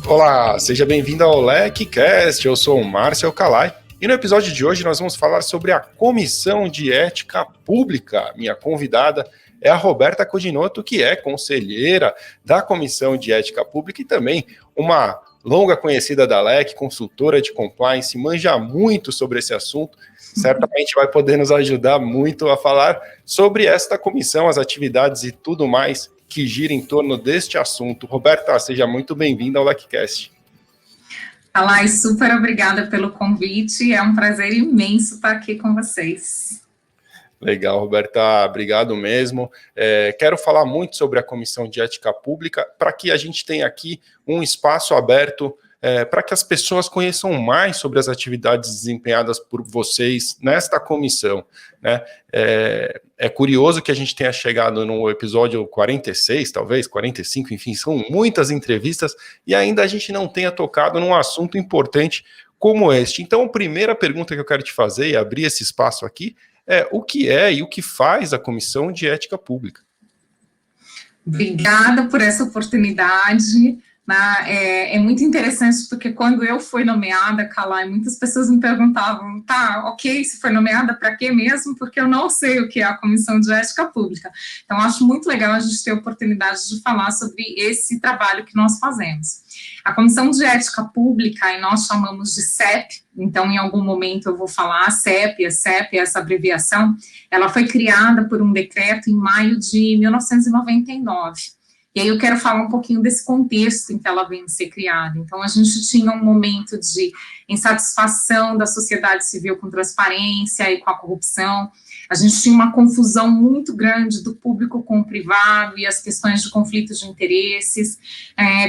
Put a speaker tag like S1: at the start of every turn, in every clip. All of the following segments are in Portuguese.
S1: Olá, seja bem-vindo ao LecCast, eu sou o Márcio Calai e no episódio de hoje nós vamos falar sobre a Comissão de Ética Pública. Minha convidada é a Roberta Codinotto, que é conselheira da Comissão de Ética Pública e também uma longa conhecida da LEC, consultora de compliance, manja muito sobre esse assunto, certamente vai poder nos ajudar muito a falar sobre esta comissão, as atividades e tudo mais que gira em torno deste assunto. Roberta, seja muito bem-vinda ao LecCast.
S2: Alai, super obrigada pelo convite, é um prazer imenso estar aqui com vocês.
S1: Legal, Roberta, obrigado mesmo. Quero falar muito sobre a Comissão de Ética Pública, para que a gente tenha aqui um espaço aberto para que as pessoas conheçam mais sobre as atividades desempenhadas por vocês nesta comissão, né? É curioso que a gente tenha chegado no episódio 46, talvez, 45, enfim, são muitas entrevistas e ainda a gente não tenha tocado num assunto importante como este. Então, a primeira pergunta que eu quero te fazer e abrir esse espaço aqui é o que é e o que faz a Comissão de Ética Pública?
S2: Obrigada por essa oportunidade. É muito interessante, porque quando eu fui nomeada, Calai, muitas pessoas me perguntavam, tá, ok, se foi nomeada para quê mesmo? Porque eu não sei o que é a Comissão de Ética Pública. Então, acho muito legal a gente ter a oportunidade de falar sobre esse trabalho que nós fazemos. A Comissão de Ética Pública, e nós chamamos de CEP, então em algum momento eu vou falar CEP, essa abreviação, ela foi criada por um decreto em maio de 1999. E aí eu quero falar um pouquinho desse contexto em que ela vem a ser criada. Então, a gente tinha um momento de insatisfação da sociedade civil com transparência e com a corrupção. A gente tinha uma confusão muito grande do público com o privado e as questões de conflitos de interesses.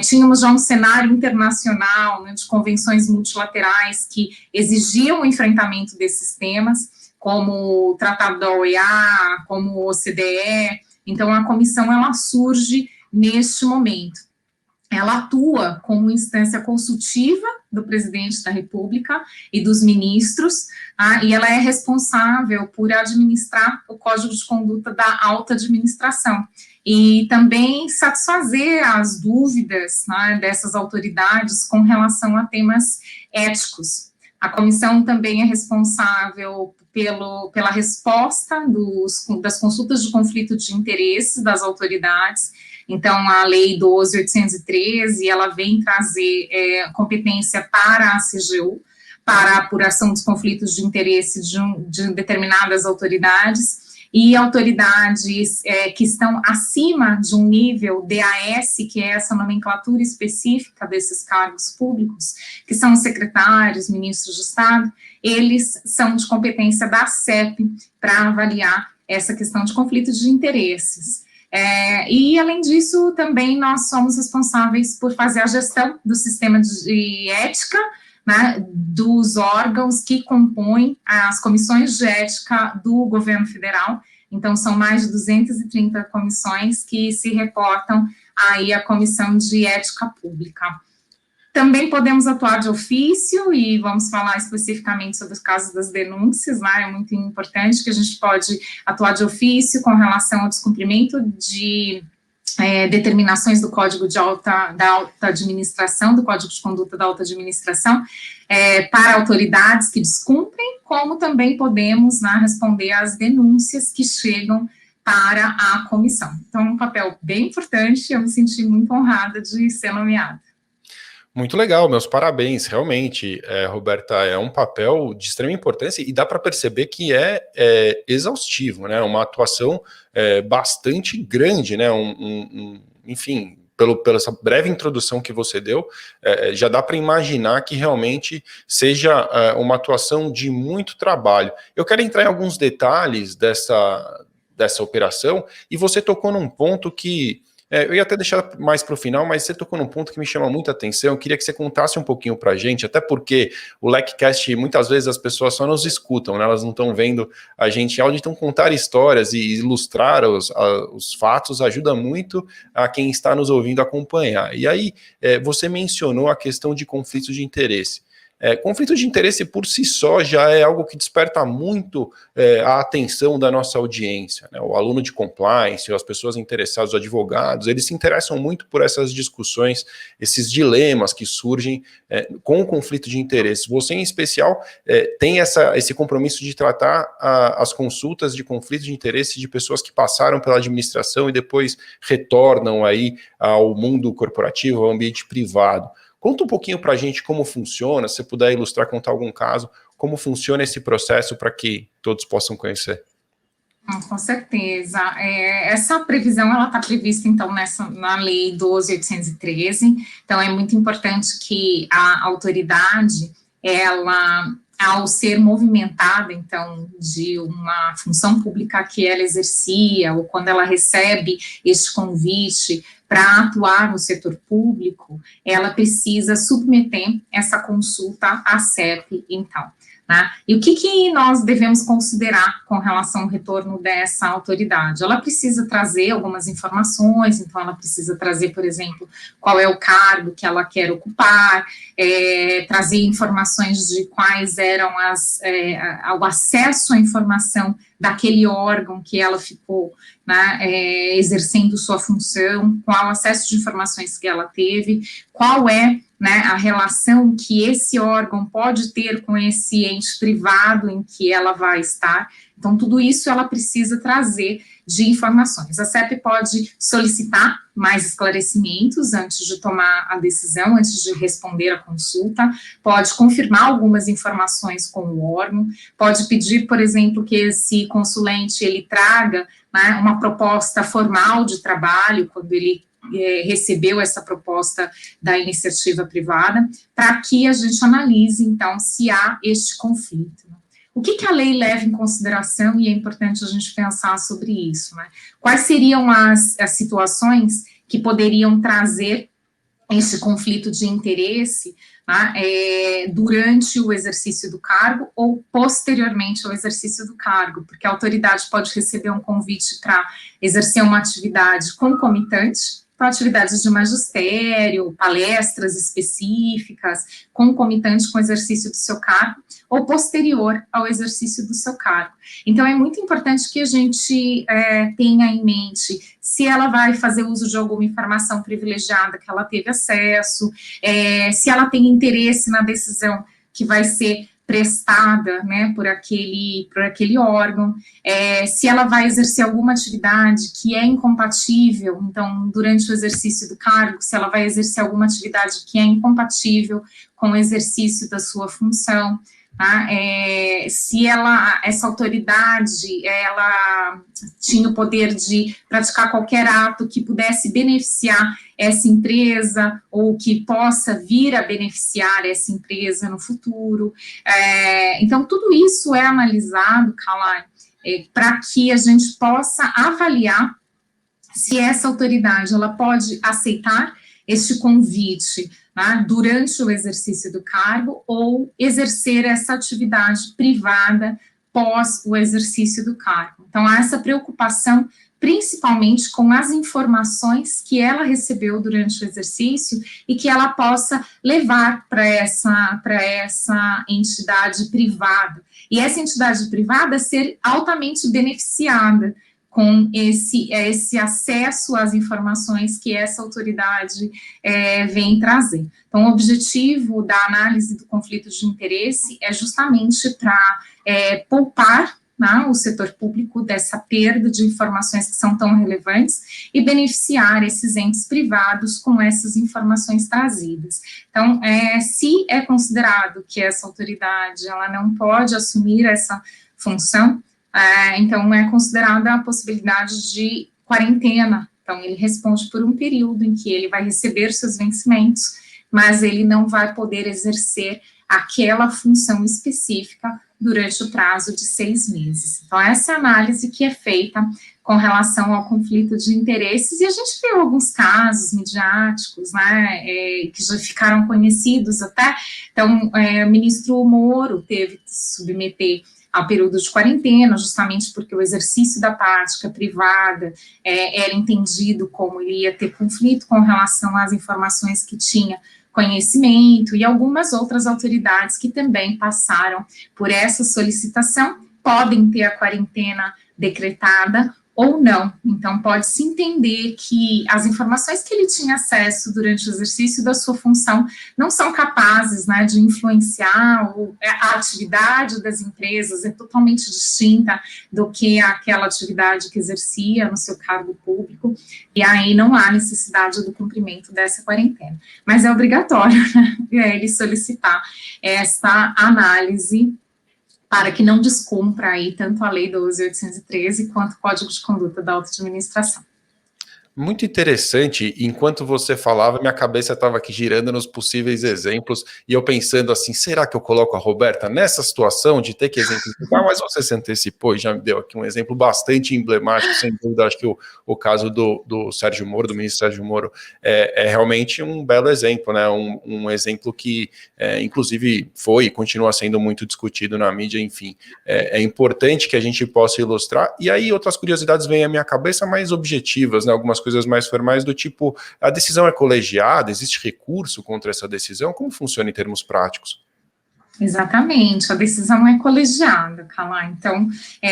S2: Tínhamos já um cenário internacional, né, de convenções multilaterais que exigiam o enfrentamento desses temas, como o Tratado da OEA, como o OCDE. Então, a comissão, ela surge neste momento. Ela atua como instância consultiva do presidente da República e dos ministros, e ela é responsável por administrar o Código de Conduta da Alta Administração e também satisfazer as dúvidas, né, dessas autoridades com relação a temas éticos. A comissão também é responsável pela resposta das consultas de conflito de interesses das autoridades. Então, a Lei 12.813, ela vem trazer competência para a CGU, para a apuração dos conflitos de interesse de determinadas autoridades, e autoridades que estão acima de um nível DAS, que é essa nomenclatura específica desses cargos públicos, que são os secretários, ministros de Estado, eles são de competência da CEP para avaliar essa questão de conflitos de interesses. E, além disso, também nós somos responsáveis por fazer a gestão do sistema de ética, né, dos órgãos que compõem as comissões de ética do governo federal. Então, são mais de 230 comissões que se reportam aí à Comissão de Ética Pública. Também podemos atuar de ofício, e vamos falar especificamente sobre os casos das denúncias, né? É muito importante que a gente pode atuar de ofício com relação ao descumprimento de determinações do Código da Alta Administração, do Código de Conduta da Alta Administração, para autoridades que descumprem, como também podemos, né, responder às denúncias que chegam para a comissão. Então, um papel bem importante, eu me senti muito honrada de ser nomeada.
S1: Muito legal, meus parabéns, realmente, Roberta, é um papel de extrema importância e dá para perceber que é exaustivo, né, uma atuação bastante grande, né, enfim, pela essa breve introdução que você deu, já dá para imaginar que realmente seja uma atuação de muito trabalho. Eu quero entrar em alguns detalhes dessa operação, e você tocou num ponto que eu ia até deixar mais para o final, mas você tocou num ponto que me chama muita atenção. Eu queria que você contasse um pouquinho para a gente, até porque o LecCast, muitas vezes as pessoas só nos escutam, né? Elas não estão vendo a gente em áudio, então contar histórias e ilustrar os fatos ajuda muito a quem está nos ouvindo acompanhar. E aí, você mencionou a questão de conflitos de interesse. Conflito de interesse por si só já é algo que desperta muito a atenção da nossa audiência, né? O aluno de compliance, as pessoas interessadas, os advogados, eles se interessam muito por essas discussões, esses dilemas que surgem com o conflito de interesse. Você, em especial, tem esse compromisso de tratar as consultas de conflito de interesse de pessoas que passaram pela administração e depois retornam aí ao mundo corporativo, ao ambiente privado. Conta um pouquinho para a gente como funciona, se você puder ilustrar, contar algum caso, como funciona esse processo para que todos possam conhecer.
S2: Com certeza. Essa previsão, ela está prevista, então, na Lei 12.813, então é muito importante que a autoridade, ela, ao ser movimentada, então, de uma função pública que ela exercia, ou quando ela recebe este convite para atuar no setor público, ela precisa submeter essa consulta à CEP, então. Né? E o que nós devemos considerar com relação ao retorno dessa autoridade? Ela precisa trazer algumas informações, então ela precisa trazer, por exemplo, qual é o cargo que ela quer ocupar, trazer informações de quais eram o acesso à informação daquele órgão que ela ficou, né, exercendo sua função, qual o acesso de informações que ela teve, qual é, né, a relação que esse órgão pode ter com esse ente privado em que ela vai estar. Então, tudo isso ela precisa trazer de informações. A CEP pode solicitar mais esclarecimentos antes de tomar a decisão, antes de responder a consulta, pode confirmar algumas informações com o órgão, pode pedir, por exemplo, que esse consulente ele traga, né, uma proposta formal de trabalho, quando ele recebeu essa proposta da iniciativa privada, para que a gente analise, então, se há este conflito. O que a lei leva em consideração, e é importante a gente pensar sobre isso, né? Quais seriam as situações que poderiam trazer esse conflito de interesse, né, durante o exercício do cargo ou posteriormente ao exercício do cargo, porque a autoridade pode receber um convite para exercer uma atividade concomitante, com atividades de magistério, palestras específicas, concomitante com o exercício do seu cargo, ou posterior ao exercício do seu cargo. Então, é muito importante que a gente tenha em mente se ela vai fazer uso de alguma informação privilegiada que ela teve acesso, se ela tem interesse na decisão que vai ser prestada, né, por aquele órgão, se ela vai exercer alguma atividade que é incompatível, então, durante o exercício do cargo, se ela vai exercer alguma atividade que é incompatível com o exercício da sua função, tá? Se essa autoridade, ela tinha o poder de praticar qualquer ato que pudesse beneficiar essa empresa, ou que possa vir a beneficiar essa empresa no futuro. Então, tudo isso é analisado, Kalai, para que a gente possa avaliar se essa autoridade, ela pode aceitar este convite, né, durante o exercício do cargo, ou exercer essa atividade privada pós o exercício do cargo. Então, há essa preocupação principalmente com as informações que ela recebeu durante o exercício e que ela possa levar para essa entidade privada. E essa entidade privada ser altamente beneficiada com esse acesso às informações que essa autoridade vem trazer. Então, o objetivo da análise do conflito de interesse é justamente para poupar, né, o setor público dessa perda de informações que são tão relevantes e beneficiar esses entes privados com essas informações trazidas. Então, se é considerado que essa autoridade ela não pode assumir essa função, então é considerada a possibilidade de quarentena. Então, ele responde por um período em que ele vai receber seus vencimentos, mas ele não vai poder exercer aquela função específica durante o prazo de 6 meses. Então, essa é a análise que é feita com relação ao conflito de interesses, e a gente viu alguns casos midiáticos, né, que já ficaram conhecidos até. Então, o ministro Moro teve que submeter ao período de quarentena, justamente porque o exercício da prática privada era entendido como ele ia ter conflito com relação às informações que tinha conhecimento, e algumas outras autoridades que também passaram por essa solicitação podem ter a quarentena decretada ou não. Então, pode-se entender que as informações que ele tinha acesso durante o exercício da sua função não são capazes, né, de influenciar a atividade das empresas, é totalmente distinta do que aquela atividade que exercia no seu cargo público, e aí não há necessidade do cumprimento dessa quarentena. Mas é obrigatório, né, ele solicitar essa análise para que não descumpra aí tanto a Lei 12.813 quanto o Código de Conduta da Alta Administração.
S1: Muito interessante, enquanto você falava, minha cabeça estava aqui girando nos possíveis exemplos, e eu pensando assim, será que eu coloco a Roberta nessa situação de ter que exemplificar? Mas você se antecipou e já me deu aqui um exemplo bastante emblemático, sem dúvida. Acho que o caso do Sérgio Moro, do ministro Sérgio Moro, é realmente um belo exemplo, né? Um exemplo que, inclusive, foi e continua sendo muito discutido na mídia, enfim. É importante que a gente possa ilustrar, e aí outras curiosidades vêm à minha cabeça mais objetivas, né? Algumas coisas mais formais do tipo, a decisão é colegiada, existe recurso contra essa decisão? Como funciona em termos práticos?
S2: Exatamente, a decisão é colegiada, Calá. Então,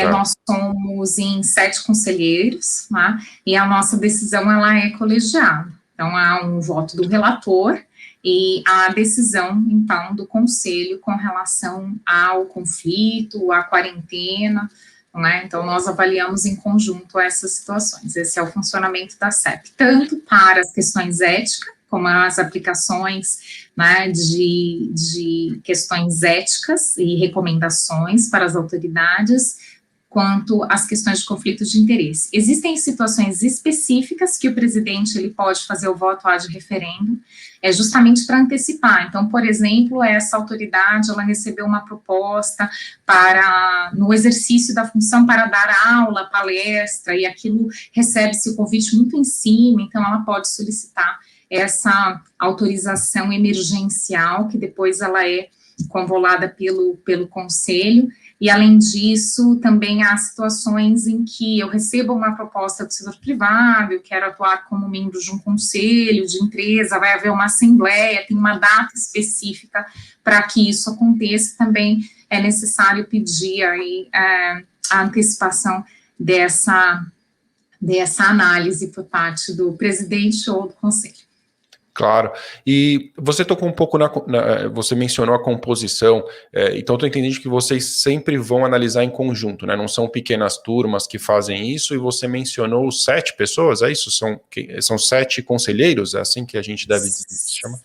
S2: nós somos em 7 conselheiros, tá? E a nossa decisão, ela é colegiada. Então, há um voto do relator e a decisão, então, do conselho com relação ao conflito, à quarentena, né? Então, nós avaliamos em conjunto essas situações. Esse é o funcionamento da CEP, tanto para as questões éticas, como as aplicações, né, de questões éticas e recomendações para as autoridades, quanto às questões de conflito de interesse. Existem situações específicas que o presidente ele pode fazer o voto ad referendo, justamente para antecipar. Então, por exemplo, essa autoridade, ela recebeu uma proposta para, no exercício da função, para dar aula, palestra, e aquilo recebe-se o convite muito em cima, então ela pode solicitar essa autorização emergencial, que depois ela é convolada pelo conselho. E, além disso, também há situações em que eu recebo uma proposta do setor privado, eu quero atuar como membro de um conselho, de empresa, vai haver uma assembleia, tem uma data específica para que isso aconteça, também é necessário pedir aí, a antecipação dessa análise por parte do presidente ou do conselho.
S1: Claro, e você tocou um pouco você mencionou a composição, então estou entendendo que vocês sempre vão analisar em conjunto, né? Não são pequenas turmas que fazem isso, e você mencionou 7 pessoas, é isso? São 7 conselheiros, é assim que a gente deve chamar?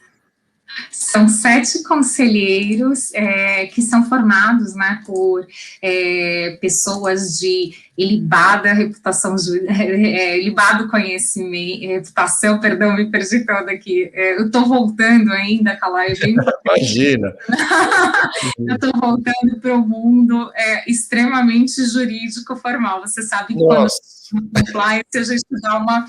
S2: São 7 conselheiros que são formados, né, por pessoas de ilibada reputação, ilibado conhecimento, reputação, perdão, me perdi toda aqui, eu estou voltando ainda com a live.
S1: Imagina!
S2: Eu estou voltando para o mundo extremamente jurídico formal, você sabe que quando no compliance a gente dá uma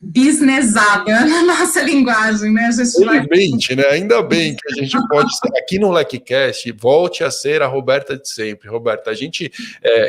S2: businessada na nossa linguagem, né?
S1: Felizmente, né? Ainda bem que a gente pode ser, aqui no LecCast, volte a ser a Roberta de sempre. Roberta, a gente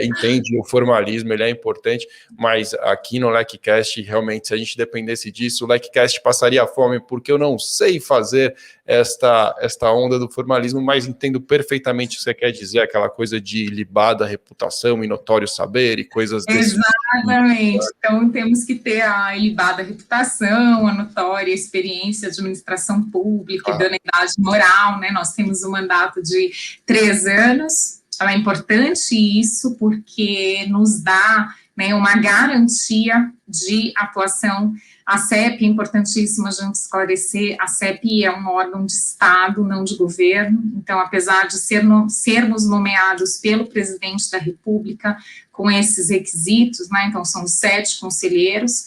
S1: entende o formalismo, ele é importante, mas aqui no LecCast, realmente, se a gente dependesse disso, o LecCast passaria fome, porque eu não sei fazer esta onda do formalismo, mas entendo perfeitamente o que você quer dizer, aquela coisa de libada reputação e notório saber e coisas desse tipo.
S2: Exatamente, então temos que ter a ilibada reputação, a notória experiência de administração pública, idoneidade moral, né? Nós temos um mandato de 3 anos, é importante isso porque nos dá, né, uma garantia de atuação. A CEP, é importantíssimo a gente esclarecer, a CEP é um órgão de Estado, não de governo, então, apesar de sermos nomeados pelo presidente da República, com esses requisitos, né, então são 7 conselheiros,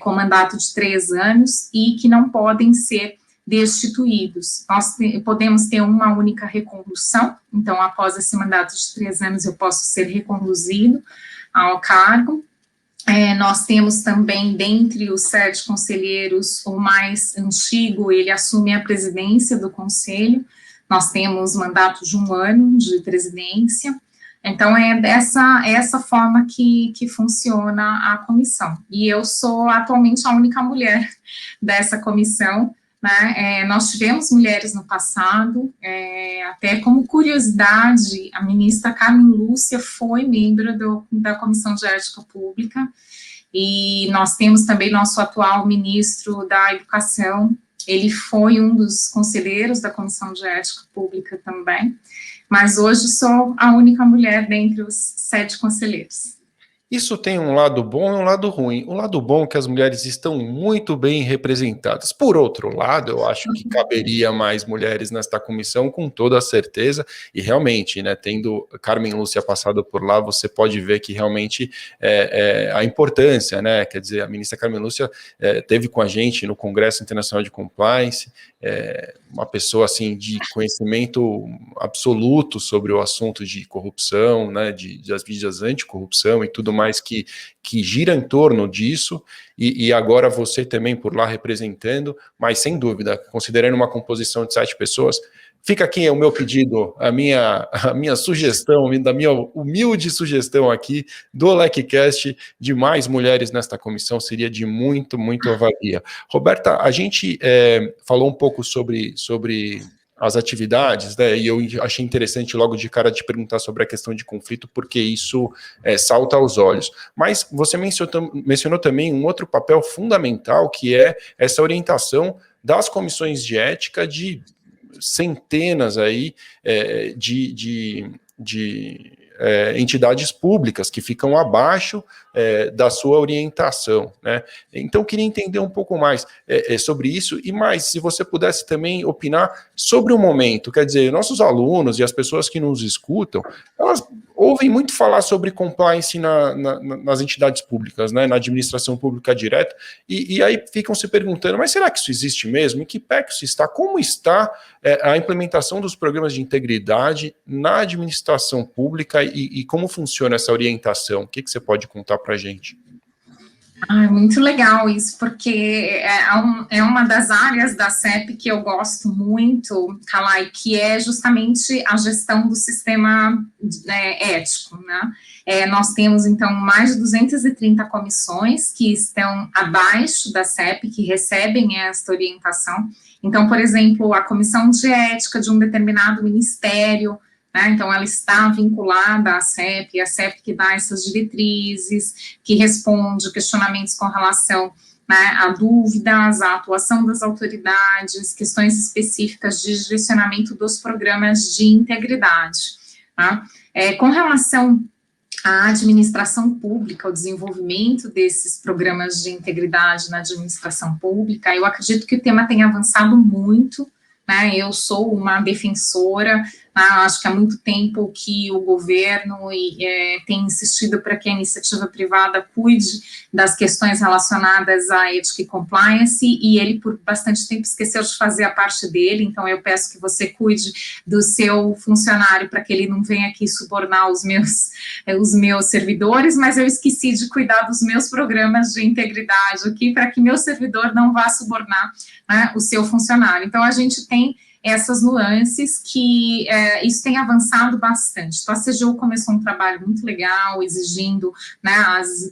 S2: com mandato de 3 anos, e que não podem ser destituídos. Nós podemos ter uma única recondução, então, após esse mandato de 3 anos, eu posso ser reconduzido ao cargo. Nós temos também, dentre os 7 conselheiros, o mais antigo, ele assume a presidência do conselho, nós temos mandato de 1 ano de presidência, Então, é essa forma que funciona a comissão. E eu sou atualmente a única mulher dessa comissão, né? Nós tivemos mulheres no passado, até como curiosidade, a ministra Carmen Lúcia foi membro da Comissão de Ética Pública, e nós temos também nosso atual ministro da Educação, ele foi um dos conselheiros da Comissão de Ética Pública também, mas hoje sou a única mulher dentre os 7 conselheiros.
S1: Isso tem um lado bom e um lado ruim. O lado bom é que as mulheres estão muito bem representadas. Por outro lado, eu acho que caberia mais mulheres nesta comissão, com toda a certeza, e realmente, né, tendo Carmen Lúcia passado por lá, você pode ver que realmente a importância, né, quer dizer, a ministra Carmen Lúcia teve com a gente no Congresso Internacional de Compliance, uma pessoa assim de conhecimento absoluto sobre o assunto de corrupção, né, das mídias anticorrupção e tudo mais que gira em torno disso, e agora você também por lá representando, mas sem dúvida, considerando uma composição de 7 pessoas, fica aqui o meu pedido, a minha sugestão, da minha humilde sugestão aqui do LecCast, de mais mulheres nesta comissão, seria de muito valia. Roberta, a gente falou um pouco sobre as atividades, né, e eu achei interessante logo de cara te perguntar sobre a questão de conflito, porque isso salta aos olhos. Mas você mencionou também um outro papel fundamental, que é essa orientação das comissões de ética de centenas aí de entidades públicas que ficam abaixo da sua orientação, né? Então, queria entender um pouco mais sobre isso, e mais, se você pudesse também opinar sobre o momento, quer dizer, nossos alunos e as pessoas que nos escutam, elas ouvem muito falar sobre compliance nas entidades públicas, né, na administração pública direta, e aí ficam se perguntando, mas será que isso existe mesmo? Em que pé que isso está? Como está a implementação dos programas de integridade na administração pública e como funciona essa orientação? O que você pode contar para a gente?
S2: Muito legal isso, porque é uma das áreas da CEP que eu gosto muito, Kalai, que é justamente a gestão do sistema ético, né? Nós temos, então, mais de 230 comissões que estão abaixo da CEP, que recebem esta orientação. Então, por exemplo, a comissão de ética de um determinado ministério, né, então ela está vinculada à CEP, a CEP que dá essas diretrizes, que responde questionamentos com relação, né, a dúvidas, a atuação das autoridades, questões específicas de direcionamento dos programas de integridade. Tá? Com relação à administração pública, o desenvolvimento desses programas de integridade na administração pública, eu acredito que o tema tem avançado muito, né? Eu sou uma defensora, acho que há muito tempo que o governo tem insistido para que a iniciativa privada cuide das questões relacionadas à ética e compliance, e ele por bastante tempo esqueceu de fazer a parte dele, então eu peço que você cuide do seu funcionário para que ele não venha aqui subornar os meus servidores, mas eu esqueci de cuidar dos meus programas de integridade aqui, para que meu servidor não vá subornar, né, o seu funcionário. Então, a gente tem essas nuances que isso tem avançado bastante. Então, a CGU começou um trabalho muito legal, exigindo, né,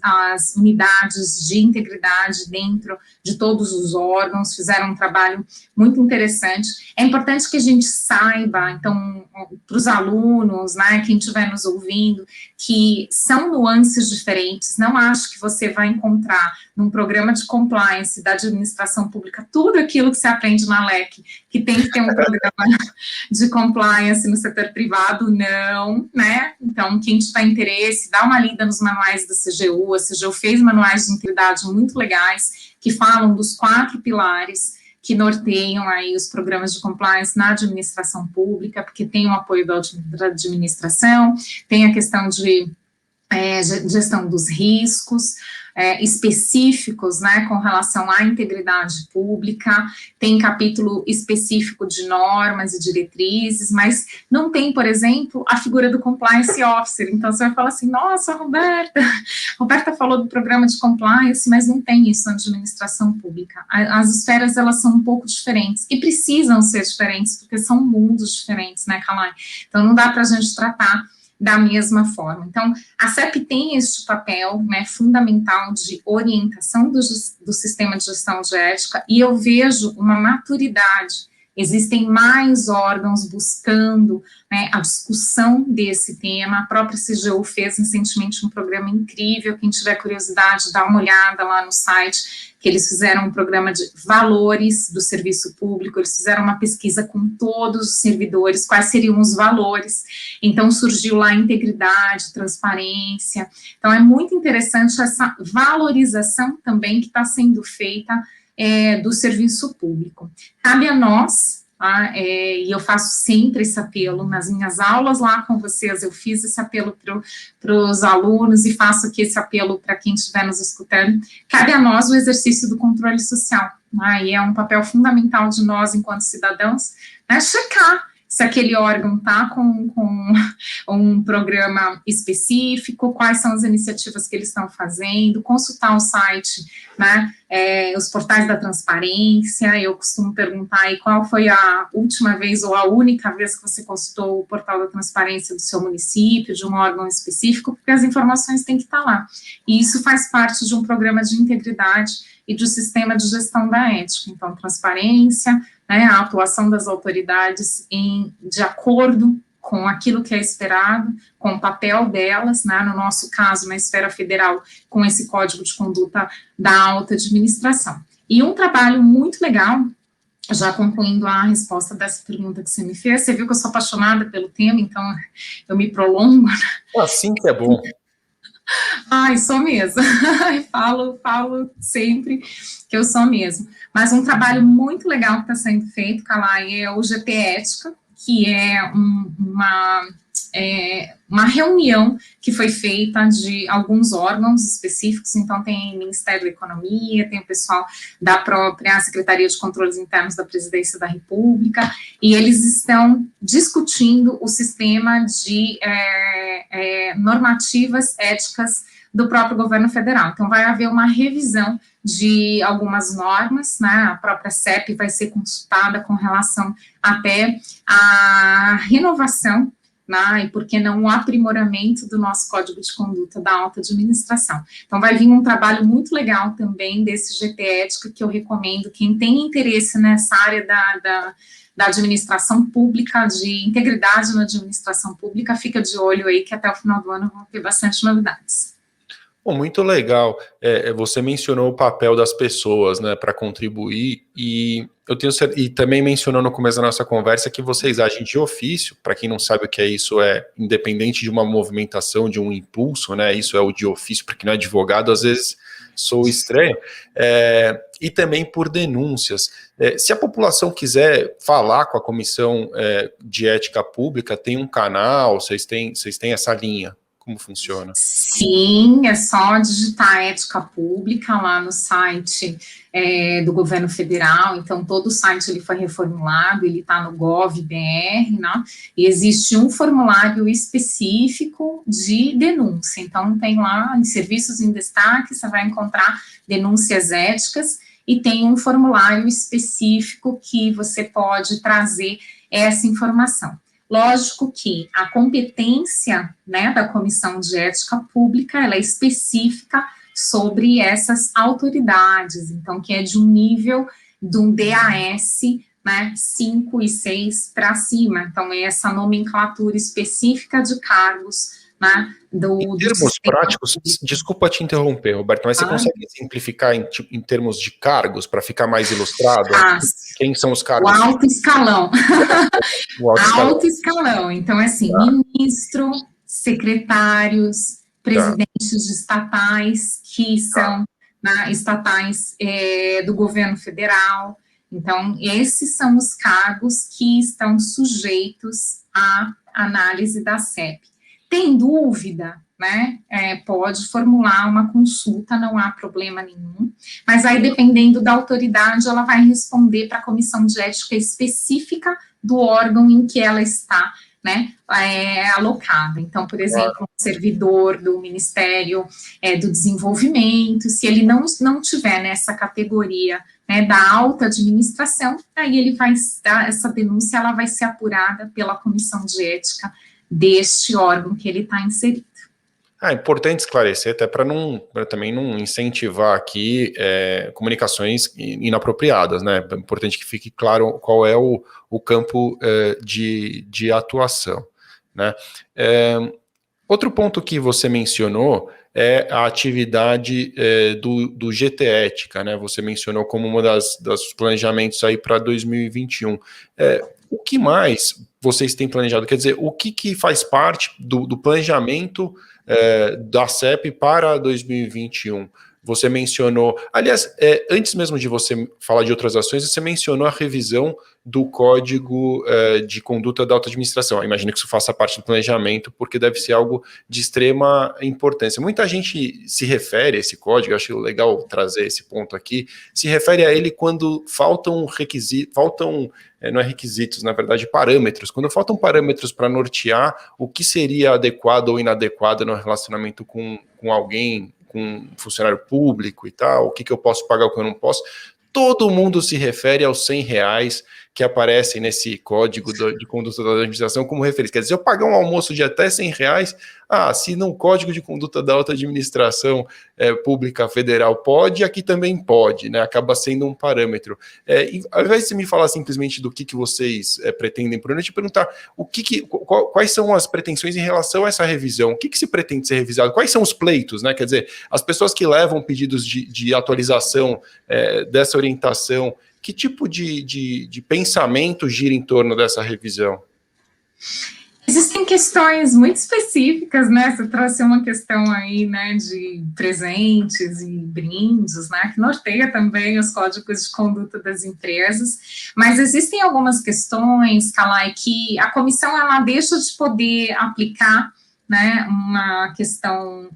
S2: as unidades de integridade dentro de todos os órgãos, fizeram um trabalho muito interessante. É importante que a gente saiba, então, para os alunos, né, quem estiver nos ouvindo, que são nuances diferentes, não acho que você vai encontrar num programa de compliance da administração pública tudo aquilo que você aprende na LEC, que tem que ter um programa de compliance no setor privado, não, né? Então, quem tiver interesse, dá uma lida nos manuais da CGU, a CGU fez manuais de integridade muito legais, que falam dos 4 pilares que norteiam aí os programas de compliance na administração pública, porque tem o apoio da administração, tem a questão de gestão dos riscos, específicos, né, com relação à integridade pública, tem capítulo específico de normas e diretrizes, mas não tem, por exemplo, a figura do compliance officer. Então, você vai falar assim, nossa, Roberta falou do programa de compliance, mas não tem isso na administração pública. As esferas, elas são um pouco diferentes, e precisam ser diferentes, porque são mundos diferentes, né, Kalai? Então, não dá para a gente tratar da mesma forma. Então, a CEP tem este papel, né, fundamental de orientação do sistema de gestão de ética, e eu vejo uma maturidade. Existem mais órgãos buscando, né, a discussão desse tema. A própria CGU fez recentemente um programa incrível. Quem tiver curiosidade, dá uma olhada lá no site, que eles fizeram um programa de valores do serviço público. Eles fizeram uma pesquisa com todos os servidores, quais seriam os valores. Então, surgiu lá integridade, transparência. Então, é muito interessante essa valorização também que está sendo feita do serviço público. Cabe a nós, tá, e eu faço sempre esse apelo, nas minhas aulas lá com vocês, eu fiz esse apelo para os alunos e faço aqui esse apelo para quem estiver nos escutando, cabe a nós o exercício do controle social, né, e é um papel fundamental de nós, enquanto cidadãos, né, checar se aquele órgão está com um programa específico, quais são as iniciativas que eles estão fazendo, consultar o site, né, os portais da transparência. Eu costumo perguntar aí qual foi a última vez ou a única vez que você consultou o portal da transparência do seu município, de um órgão específico, porque as informações têm que estar lá. E isso faz parte de um programa de integridade e do sistema de gestão da ética. Então, transparência, né, a atuação das autoridades de acordo com aquilo que é esperado, com o papel delas, né, no nosso caso, na esfera federal, com esse código de conduta da alta administração. E um trabalho muito legal, já concluindo a resposta dessa pergunta que você me fez, você viu que eu sou apaixonada pelo tema, então eu me prolongo.
S1: Assim que é bom.
S2: Ai, sou mesmo. falo sempre que eu sou mesmo. Mas um trabalho muito legal que está sendo feito, Kalai, é o GT Ética, que é uma reunião que foi feita de alguns órgãos específicos. Então tem Ministério da Economia, tem o pessoal da própria Secretaria de Controles Internos da Presidência da República, e eles estão discutindo o sistema de normativas éticas do próprio governo federal. Então vai haver uma revisão de algumas normas, né, a própria CEP vai ser consultada com relação até à renovação, né, e por que não o aprimoramento do nosso Código de Conduta da Alta Administração. Então vai vir um trabalho muito legal também desse GT Ética, que eu recomendo, quem tem interesse nessa área da administração pública, de integridade na administração pública, fica de olho aí que até o final do ano vão ter bastante novidades.
S1: Bom, muito legal. Você mencionou o papel das pessoas, né, para contribuir, e eu tenho e também mencionou no começo da nossa conversa que vocês agem de ofício. Para quem não sabe o que é isso, independente de uma movimentação, de um impulso, né, isso é o de ofício, porque não é advogado, às vezes sou estranho, e também por denúncias. Se a população quiser falar com a Comissão de Ética Pública, tem um canal, vocês têm essa linha? Como funciona?
S2: Sim, é só digitar ética pública lá no site do governo federal. Então todo o site ele foi reformulado, ele está no gov.br, né? E existe um formulário específico de denúncia. Então tem lá em serviços em destaque, você vai encontrar denúncias éticas, e tem um formulário específico que você pode trazer essa informação. Lógico que a competência, né, da Comissão de Ética Pública, ela é específica sobre essas autoridades, então, que é de um nível de um DAS, né, 5 e 6 para cima. Então, é essa nomenclatura específica de cargos, né,
S1: em termos práticos, desculpa te interromper, Roberto, mas você consegue simplificar em termos de cargos, para ficar mais ilustrado? Quem são os cargos?
S2: O alto escalão. Alto escalão. Então, assim, ministro, secretários, presidentes de estatais, que são estatais do governo federal. Então, esses são os cargos que estão sujeitos à análise da CEP. Tem dúvida, né, pode formular uma consulta, não há problema nenhum, mas aí, dependendo da autoridade, ela vai responder para a comissão de ética específica do órgão em que ela está, né, alocada. Então, por exemplo, um servidor do Ministério do Desenvolvimento, se ele não tiver nessa categoria, né, da alta administração, aí ele vai, essa denúncia ela vai ser apurada pela comissão de ética deste órgão que ele está inserido.
S1: É importante esclarecer, até para também não incentivar aqui comunicações inapropriadas, né? É importante que fique claro qual é o campo de atuação, né? Outro ponto que você mencionou é a atividade do GT Ética, né? Você mencionou como uma dos planejamentos aí para 2021. O que mais vocês têm planejado? Quer dizer, o que faz parte do planejamento da CEP para 2021? Você mencionou, aliás, antes mesmo de você falar de outras ações, você mencionou a revisão do Código de Conduta da Alta Administração. Eu imagino que isso faça parte do planejamento, porque deve ser algo de extrema importância. Muita gente se refere a esse código, eu acho legal trazer esse ponto aqui, se refere a ele quando faltam requisitos, não é requisitos, na verdade, parâmetros. Quando faltam parâmetros para nortear o que seria adequado ou inadequado no relacionamento com alguém, com um funcionário público e tal, o que eu posso pagar, o que eu não posso, todo mundo se refere aos R$100 que aparecem nesse código de conduta da administração como referência. Quer dizer, se eu pagar um almoço de até R$100, se no código de conduta da alta administração pública federal pode, aqui também pode, né? Acaba sendo um parâmetro. Ao invés de você me falar simplesmente do que vocês pretendem por ano, eu te perguntar quais são as pretensões em relação a essa revisão, o que se pretende ser revisado, quais são os pleitos, né? Quer dizer, as pessoas que levam pedidos de atualização dessa orientação, que tipo de pensamento gira em torno dessa revisão?
S2: Existem questões muito específicas, né? Você trouxe uma questão aí, né, de presentes e brindes, né, que norteia também os códigos de conduta das empresas, mas existem algumas questões, Calai, que a comissão, ela deixa de poder aplicar, né, uma questão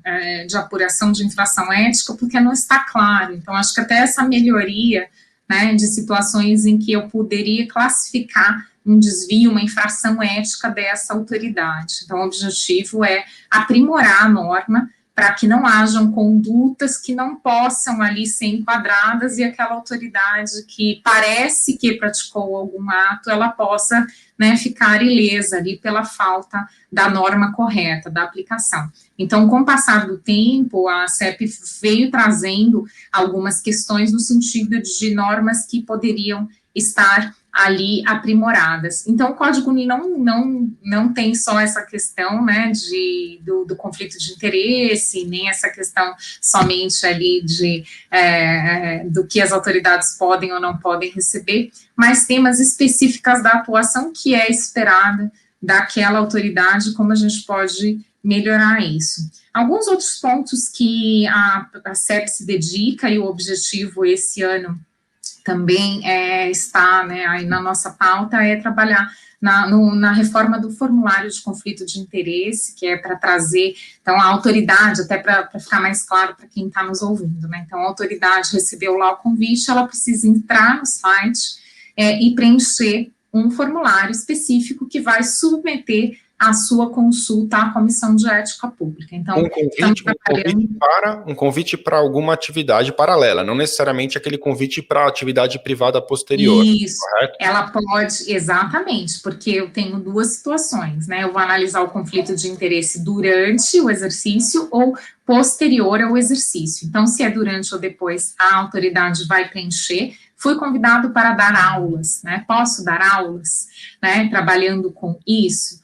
S2: de apuração de infração ética, porque não está claro. Então, acho que até essa melhoria, né, de situações em que eu poderia classificar um desvio, uma infração ética dessa autoridade. Então, o objetivo é aprimorar a norma para que não hajam condutas que não possam ali ser enquadradas e aquela autoridade que parece que praticou algum ato, ela possa, né, ficar ilesa ali pela falta da norma correta, da aplicação. Então, com o passar do tempo, a CEP veio trazendo algumas questões no sentido de normas que poderiam estar ali aprimoradas. Então, o Código não tem só essa questão, né, do conflito de interesse, nem essa questão somente ali do que as autoridades podem ou não podem receber, mas temas específicas da atuação que é esperada daquela autoridade, como a gente pode melhorar isso. Alguns outros pontos que a CEP se dedica, e o objetivo esse ano também está, né, aí na nossa pauta, é trabalhar na reforma do formulário de conflito de interesse, que é para trazer, então, a autoridade, até para ficar mais claro para quem está nos ouvindo, né, então, a autoridade recebeu lá o convite, ela precisa entrar no site e preencher um formulário específico que vai submeter a sua consulta à Comissão de Ética Pública. Então,
S1: um convite para alguma atividade paralela, não necessariamente aquele convite para atividade privada posterior.
S2: Isso, correto? Ela pode, exatamente, porque eu tenho duas situações, né? Eu vou analisar o conflito de interesse durante o exercício ou posterior ao exercício. Então, se é durante ou depois, a autoridade vai preencher. Fui convidado para dar aulas, né? Posso dar aulas, né? Trabalhando com isso.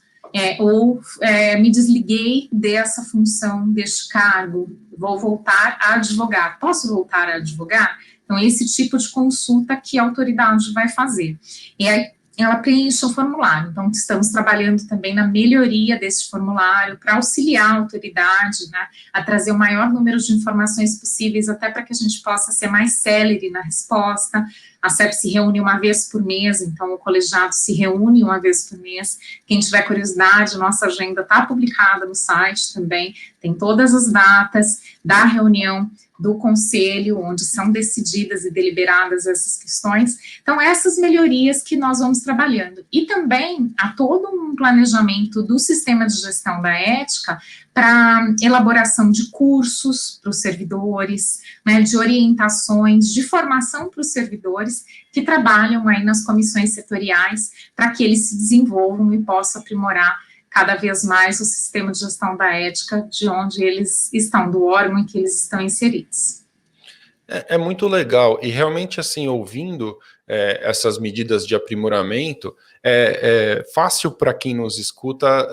S2: Me desliguei dessa função, deste cargo, vou voltar a advogar. Posso voltar a advogar? Então, esse tipo de consulta que a autoridade vai fazer. E aí, ela preenche o formulário. Então, estamos trabalhando também na melhoria desse formulário para auxiliar a autoridade, né, a trazer o maior número de informações possíveis, até para que a gente possa ser mais célere na resposta. A CEP se reúne uma vez por mês, então o colegiado se reúne uma vez por mês. Quem tiver curiosidade, nossa agenda está publicada no site também, tem todas as datas da reunião do conselho, onde são decididas e deliberadas essas questões. Então, essas melhorias que nós vamos trabalhando. E também há todo um planejamento do sistema de gestão da ética para elaboração de cursos para os servidores, né, de orientações, de formação para os servidores que trabalham aí nas comissões setoriais, para que eles se desenvolvam e possam aprimorar cada vez mais o sistema de gestão da ética de onde eles estão, do órgão em que eles estão inseridos.
S1: É muito legal, e realmente, assim, ouvindo essas medidas de aprimoramento, é fácil para quem nos escuta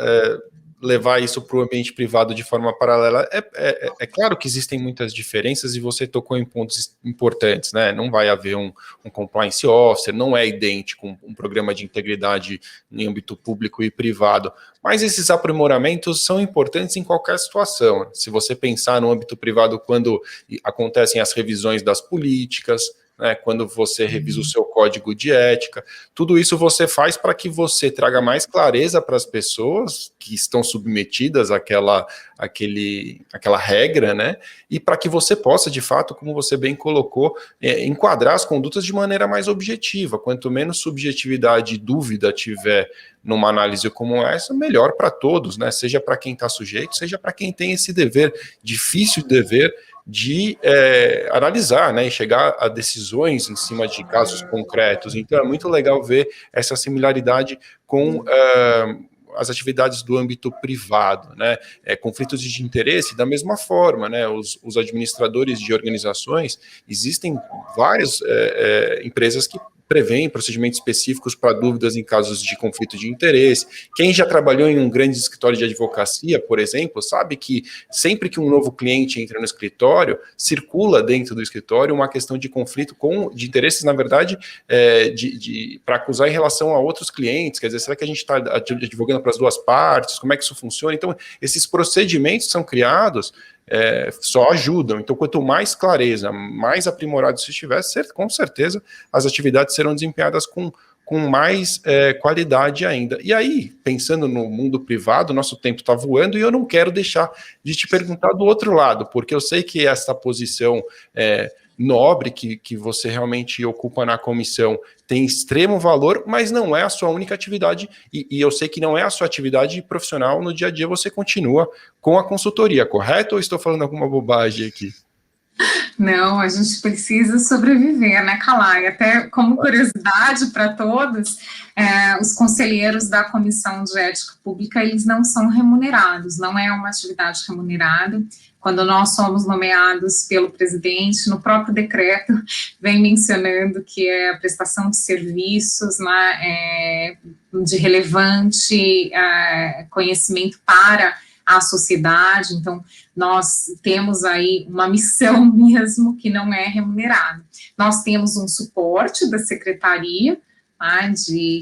S1: levar isso para o ambiente privado de forma paralela. É claro que existem muitas diferenças, e você tocou em pontos importantes, né? Não vai haver um compliance officer, não é idêntico um programa de integridade em âmbito público e privado, mas esses aprimoramentos são importantes em qualquer situação. Se você pensar no âmbito privado, quando acontecem as revisões das políticas, né, quando você revisa o seu código de ética, tudo isso você faz para que você traga mais clareza para as pessoas que estão submetidas àquela regra, né, e para que você possa, de fato, como você bem colocou, enquadrar as condutas de maneira mais objetiva. Quanto menos subjetividade e dúvida tiver numa análise como essa, melhor para todos, né, seja para quem está sujeito, seja para quem tem esse dever, difícil dever, de analisar, né, e chegar a decisões em cima de casos concretos. Então é muito legal ver essa similaridade com as atividades do âmbito privado, né, conflitos de interesse da mesma forma, né, os administradores de organizações, existem várias empresas que prevêem procedimentos específicos para dúvidas em casos de conflito de interesse. Quem já trabalhou em um grande escritório de advocacia, por exemplo, sabe que sempre que um novo cliente entra no escritório, circula dentro do escritório uma questão de conflito de interesses, na verdade, para acusar em relação a outros clientes. Quer dizer, será que a gente está advogando para as duas partes? Como é que isso funciona? Então, esses procedimentos são criados, só ajudam. Então, quanto mais clareza, mais aprimorado isso estiver, com certeza as atividades serão desempenhadas com mais qualidade ainda. E aí, pensando no mundo privado, nosso tempo está voando, e eu não quero deixar de te perguntar do outro lado, porque eu sei que essa posição nobre que você realmente ocupa na comissão tem extremo valor, mas não é a sua única atividade, e eu sei que não é a sua atividade profissional. No dia a dia você continua com a consultoria, correto? Ou estou falando alguma bobagem aqui?
S2: Não, a gente precisa sobreviver, né, Kalai? Até como curiosidade para todos, os conselheiros da Comissão de Ética Pública, eles não são remunerados, não é uma atividade remunerada. Quando nós somos nomeados pelo presidente, no próprio decreto, vem mencionando que é a prestação de serviços, né, de relevante conhecimento para a sociedade. Então, nós temos aí uma missão mesmo que não é remunerada. Nós temos um suporte da secretaria, tá,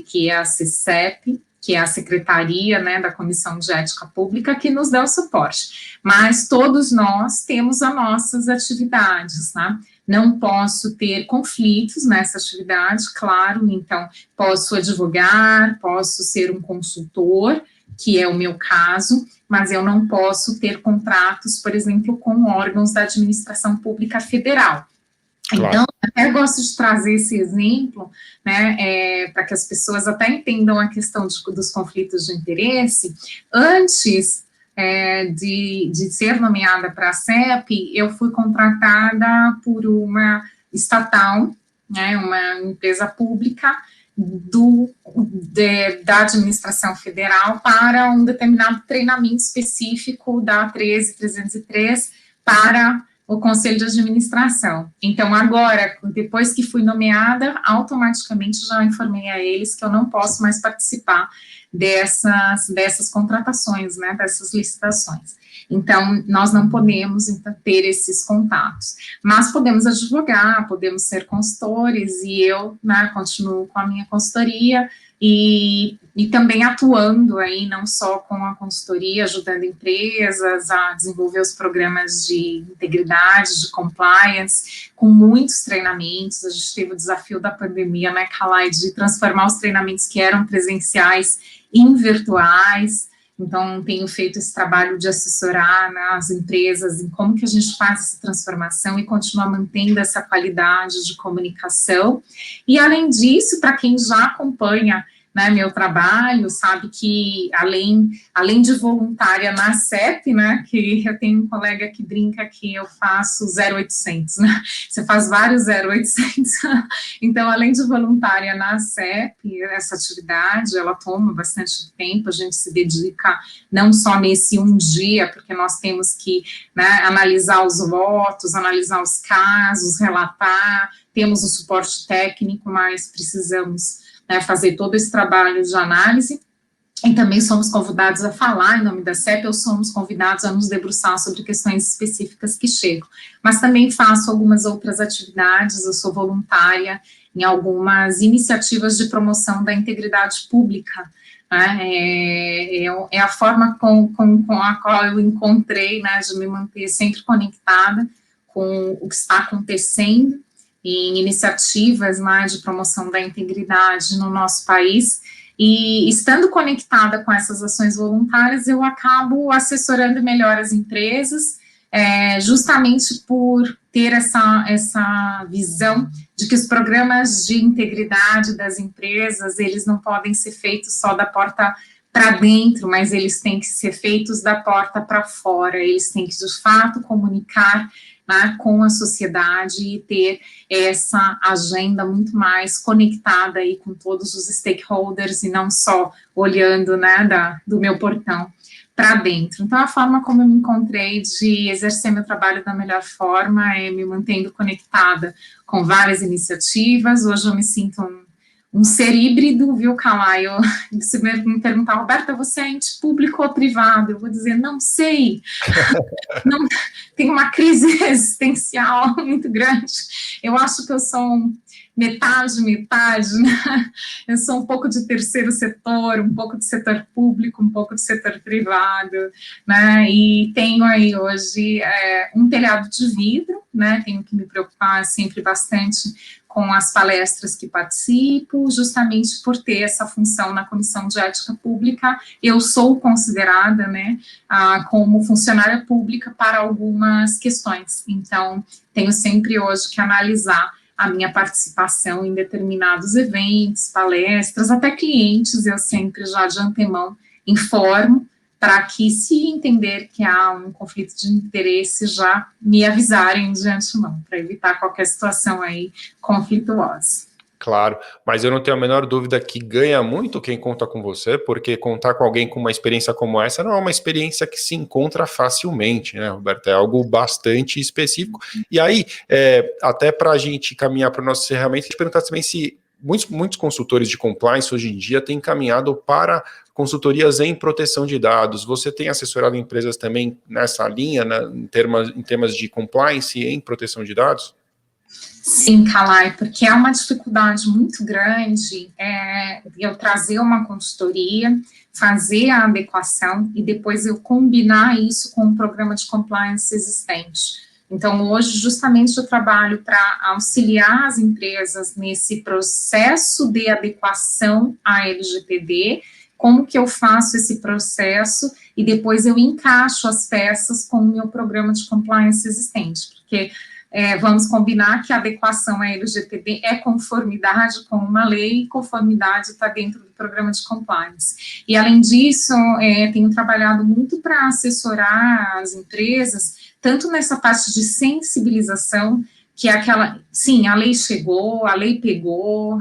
S2: que é a CCEP, que é a secretaria, né, da Comissão de Ética Pública, que nos dá o suporte. Mas todos nós temos as nossas atividades, né? Não posso ter conflitos nessa atividade, claro, então posso advogar, posso ser um consultor, que é o meu caso, mas eu não posso ter contratos, por exemplo, com órgãos da administração pública federal. Claro. Então, até gosto de trazer esse exemplo, né, para que as pessoas até entendam a questão dos conflitos de interesse. Antes de ser nomeada para a CEP, eu fui contratada por uma estatal, né, uma empresa pública, da administração federal para um determinado treinamento específico da 13303 para o Conselho de Administração. Então, agora, depois que fui nomeada, automaticamente já informei a eles que eu não posso mais participar dessas contratações, né, dessas licitações. Então, nós não podemos ter esses contatos, mas podemos advogar, podemos ser consultores, e eu, né, continuo com a minha consultoria e também atuando aí, não só com a consultoria, ajudando empresas a desenvolver os programas de integridade, de compliance, com muitos treinamentos. A gente teve o desafio da pandemia, né, Kalai, de transformar os treinamentos que eram presenciais em virtuais. Então, tenho feito esse trabalho de assessorar, né, as empresas em como que a gente faz essa transformação e continuar mantendo essa qualidade de comunicação. E, além disso, para quem já acompanha né, meu trabalho, sabe que além de voluntária na CEP, né, que eu tenho um colega que brinca que eu faço 0800, né, você faz vários 0800, então além de voluntária na CEP, essa atividade, ela toma bastante tempo, a gente se dedica não só nesse um dia, porque nós temos que, né, analisar os votos, analisar os casos, relatar, temos o suporte técnico, mas precisamos, né, fazer todo esse trabalho de análise, e também somos convidados a falar em nome da CEP, ou somos convidados a nos debruçar sobre questões específicas que chegam. Mas também faço algumas outras atividades, eu sou voluntária em algumas iniciativas de promoção da integridade pública, né, é a forma com a qual eu encontrei, né, de me manter sempre conectada com o que está acontecendo em iniciativas, né, de promoção da integridade no nosso país, e estando conectada com essas ações voluntárias, eu acabo assessorando melhor as empresas, justamente por ter essa visão de que os programas de integridade das empresas, eles não podem ser feitos só da porta para dentro, mas eles têm que ser feitos da porta para fora, eles têm que, de fato, comunicar, né, com a sociedade e ter essa agenda muito mais conectada aí com todos os stakeholders e não só olhando, né, do meu portão para dentro. Então, a forma como eu me encontrei de exercer meu trabalho da melhor forma é me mantendo conectada com várias iniciativas. Hoje eu me sinto um ser híbrido, viu, Kalaio? Se me perguntar, Roberta, você é ente público ou privado? Eu vou dizer, não sei. Não, tem uma crise existencial muito grande. Eu acho que eu sou metade, né? Eu sou um pouco de terceiro setor, um pouco de setor público, um pouco de setor privado, né? E tenho aí hoje um telhado de vidro, né? Tenho que me preocupar sempre bastante com as palestras que participo, justamente por ter essa função na Comissão de Ética Pública. Eu sou considerada, né, como funcionária pública para algumas questões, então tenho sempre hoje que analisar a minha participação em determinados eventos, palestras, até clientes, eu sempre já de antemão informo, para que, se entender que há um conflito de interesse, já me avisarem de antemão, para evitar qualquer situação aí conflituosa.
S1: Claro, mas eu não tenho a menor dúvida que ganha muito quem conta com você, porque contar com alguém com uma experiência como essa não é uma experiência que se encontra facilmente, né, Roberto? É algo bastante específico. E aí, até para a gente caminhar para o nosso encerramento, te perguntar também se muitos consultores de compliance hoje em dia têm caminhado para consultorias em proteção de dados. Você tem assessorado empresas também nessa linha, né, em temas de compliance e em proteção de dados?
S2: Sim, Kalai, porque é uma dificuldade muito grande eu trazer uma consultoria, fazer a adequação e depois eu combinar isso com um programa de compliance existente. Então, hoje, justamente, eu trabalho para auxiliar as empresas nesse processo de adequação à LGPD, como que eu faço esse processo e depois eu encaixo as peças com o meu programa de compliance existente, porque vamos combinar que a adequação à LGPD é conformidade com uma lei, e conformidade está dentro do programa de compliance. E, além disso, tenho trabalhado muito para assessorar as empresas, tanto nessa parte de sensibilização, que é aquela, sim, a lei chegou, a lei pegou,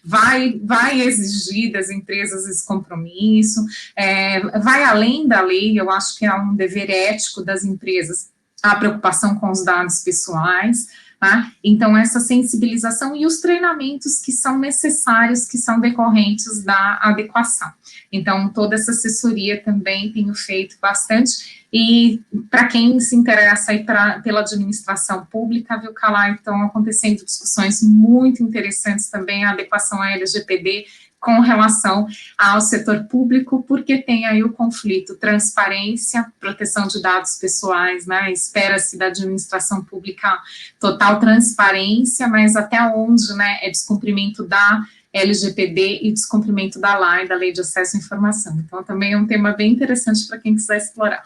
S2: vai exigir das empresas esse compromisso, vai além da lei, eu acho que é um dever ético das empresas, a preocupação com os dados pessoais, tá? Então, essa sensibilização e os treinamentos que são necessários, que são decorrentes da adequação. Então, toda essa assessoria também tenho feito bastante, e para quem se interessa aí pela administração pública, viu, Kalai, estão acontecendo discussões muito interessantes também, a adequação à LGPD, com relação ao setor público, porque tem aí o conflito transparência, proteção de dados pessoais, né, espera-se da administração pública total transparência, mas até onde, né, é descumprimento da LGPD e descumprimento da LAI, da Lei de Acesso à Informação. Então, também é um tema bem interessante para quem quiser explorar.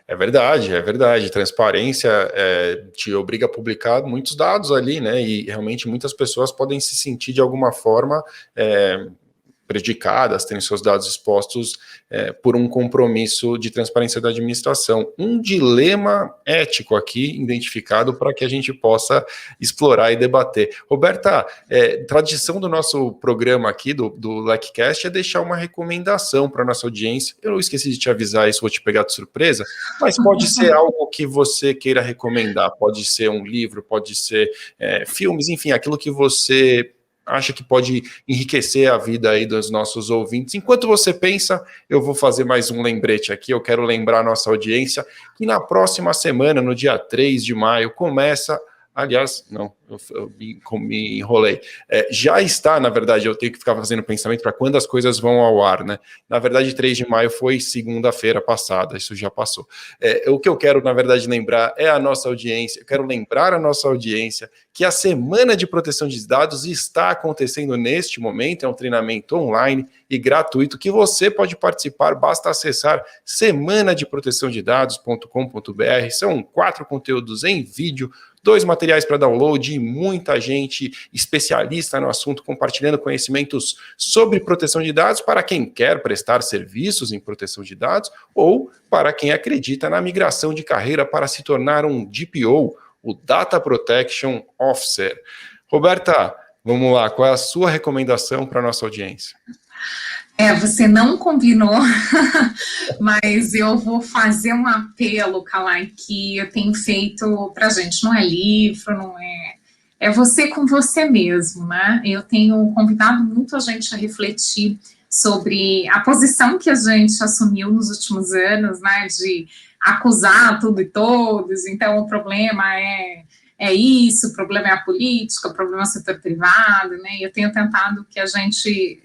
S1: É verdade. Transparência te obriga a publicar muitos dados ali, né? E realmente muitas pessoas podem se sentir de alguma forma prejudicadas, terem seus dados expostos por um compromisso de transparência da administração. Um dilema ético aqui identificado para que a gente possa explorar e debater. Roberta, tradição do nosso programa aqui, do LecCast, é deixar uma recomendação para a nossa audiência. Eu esqueci de te avisar isso, vou te pegar de surpresa, mas pode ser algo que você queira recomendar, pode ser um livro, pode ser filmes, enfim, aquilo que você acha que pode enriquecer a vida aí dos nossos ouvintes. Enquanto você pensa, eu vou fazer mais um lembrete aqui. Eu quero lembrar a nossa audiência que na próxima semana, no dia 3 de maio, começa... Aliás, não, eu me enrolei. Já está, na verdade, eu tenho que ficar fazendo pensamento para quando as coisas vão ao ar, né? Na verdade, 3 de maio foi segunda-feira passada, isso já passou. O que eu quero, na verdade, lembrar é a nossa audiência, eu quero lembrar a nossa audiência que a Semana de Proteção de Dados está acontecendo neste momento, é um treinamento online e gratuito que você pode participar, basta acessar semanadeprotecãodedados.com.br, são 4 conteúdos em vídeo, 2 materiais para download e muita gente especialista no assunto compartilhando conhecimentos sobre proteção de dados para quem quer prestar serviços em proteção de dados ou para quem acredita na migração de carreira para se tornar um DPO, o Data Protection Officer. Roberta, vamos lá, qual é a sua recomendação para a nossa audiência?
S2: Você não combinou, mas eu vou fazer um apelo, Kalai, que eu tenho feito para a gente. Não é livro, não é... É você com você mesmo, né? Eu tenho convidado muito a gente a refletir sobre a posição que a gente assumiu nos últimos anos, né? De acusar tudo e todos, então o problema é isso, o problema é a política, o problema é o setor privado, né? Eu tenho tentado que a gente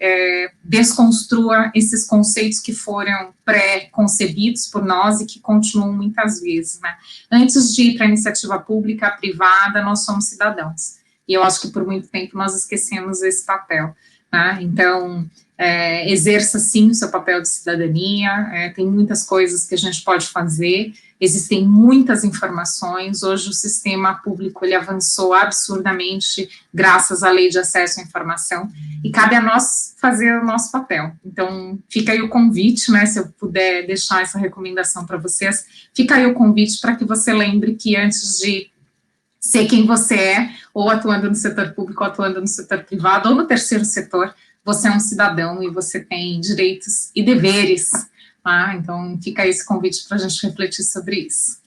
S2: desconstrua esses conceitos que foram pré-concebidos por nós e que continuam muitas vezes, né? Antes de ir para a iniciativa pública, privada, nós somos cidadãos. E eu acho que por muito tempo nós esquecemos esse papel, né? Então, exerça sim o seu papel de cidadania, tem muitas coisas que a gente pode fazer, existem muitas informações, hoje o sistema público ele avançou absurdamente graças à lei de acesso à informação, e cabe a nós fazer o nosso papel. Então, fica aí o convite, né, se eu puder deixar essa recomendação para vocês, fica aí o convite para que você lembre que antes de ser quem você é, ou atuando no setor público, ou atuando no setor privado, ou no terceiro setor, você é um cidadão e você tem direitos e deveres, tá? Então, fica esse convite para a gente refletir sobre isso.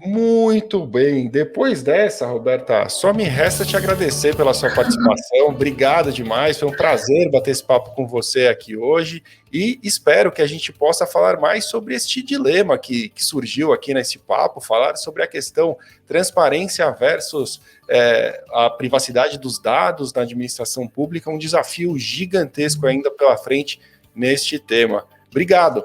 S1: Muito bem. Depois dessa, Roberta, só me resta te agradecer pela sua participação. Obrigado demais. Foi um prazer bater esse papo com você aqui hoje e espero que a gente possa falar mais sobre este dilema que surgiu aqui nesse papo, falar sobre a questão transparência versus a privacidade dos dados na administração pública, um desafio gigantesco ainda pela frente neste tema. Obrigado.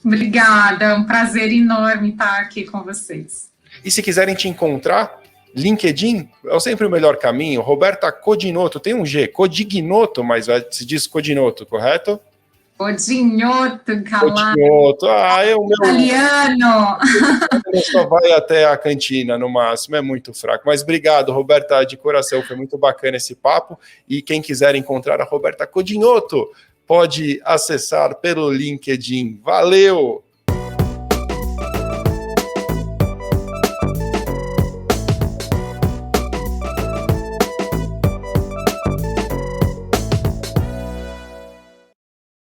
S2: Obrigada, é um prazer enorme estar aqui com vocês.
S1: E se quiserem te encontrar, LinkedIn é sempre o melhor caminho. Roberta Codinotto, tem um G, Codignoto, mas se diz Codinotto, correto?
S2: Codinotto, Kalai.
S1: Codinotto, é o meu...
S2: Italiano!
S1: Só vai até a cantina, no máximo, é muito fraco. Mas obrigado, Roberta, de coração, foi muito bacana esse papo. E quem quiser encontrar a Roberta Codinotto, pode acessar pelo LinkedIn. Valeu!